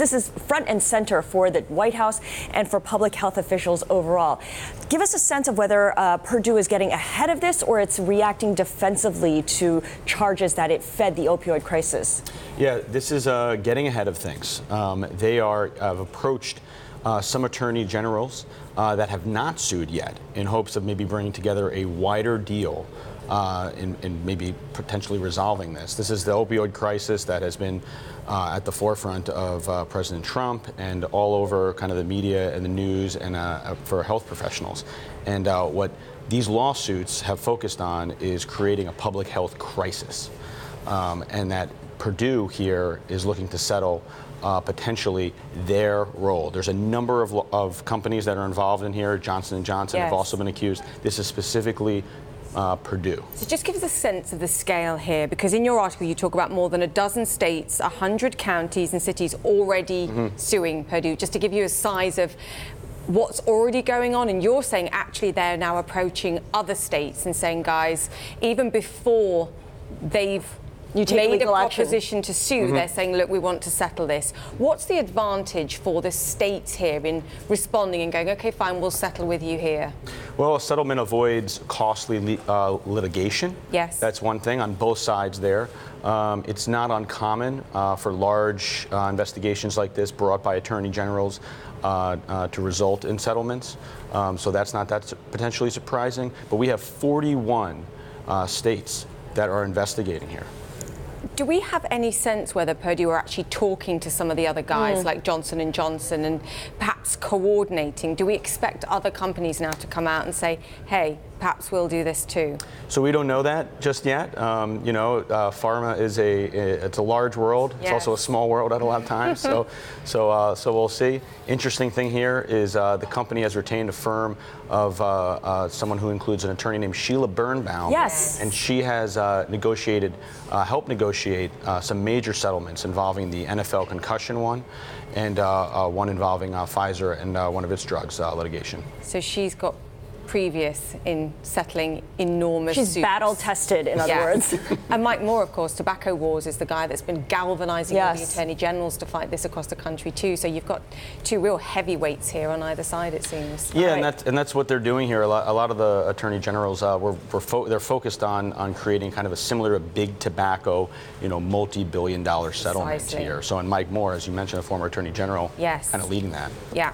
This is front and center for the White House and for public health officials overall. Give us a sense of whether Purdue is getting ahead of this or it's reacting defensively to charges that it fed the opioid crisis. Yeah, this is getting ahead of things. They have approached some attorney generals that have not sued yet in hopes of maybe bringing together a wider deal in maybe potentially resolving this. This is the opioid crisis that has been at the forefront of President Trump and all over kind of the media and the news and for health professionals. And what these lawsuits have focused on is creating a public health crisis, and that Purdue here is looking to settle potentially their role. There's a number of companies that are involved in here. Johnson & Johnson have also been accused. This is specifically Purdue. So just give us a sense of the scale here, because in your article you talk about more than a dozen states, 100 counties and cities already suing Purdue, just to give you a size of what's already going on. And you're saying actually they're now approaching other states and saying, guys, even before they've made a proposition to sue, they're saying, look, we want to settle this. What's the advantage for the states here in responding and going, okay, fine, we'll settle with you here? Well, a settlement avoids costly litigation. Yes. That's one thing on both sides there. It's not uncommon for large investigations like this brought by attorney generals to result in settlements. So that's potentially surprising. But we have 41 states that are investigating here. Do we have any sense whether Purdue are actually talking to some of the other guys like Johnson & Johnson and perhaps coordinating? Do we expect other companies now to come out and say, hey, perhaps we'll do this too? So we don't know that just yet. You know, pharma is it's a large world. It's also a small world at a lot of times. So we'll see. Interesting thing here is the company has retained a firm of someone who includes an attorney named Sheila Birnbaum. Yes. And she has helped negotiate some major settlements involving the NFL concussion one and one involving Pfizer and one of its drugs litigation. So she's got previous in settling enormous suits. She's battle tested, in other words. And Mike Moore, of course, Tobacco Wars, is the guy that's been galvanizing all the attorney generals to fight this across the country too. So you've got two real heavyweights here on either side, it seems. Yeah, and that's what they're doing here. A lot of the attorney generals they're focused on creating kind of a similar to big tobacco, multi-billion-dollar settlement here. So and Mike Moore, as you mentioned, a former attorney general, kind of leading that. Yeah.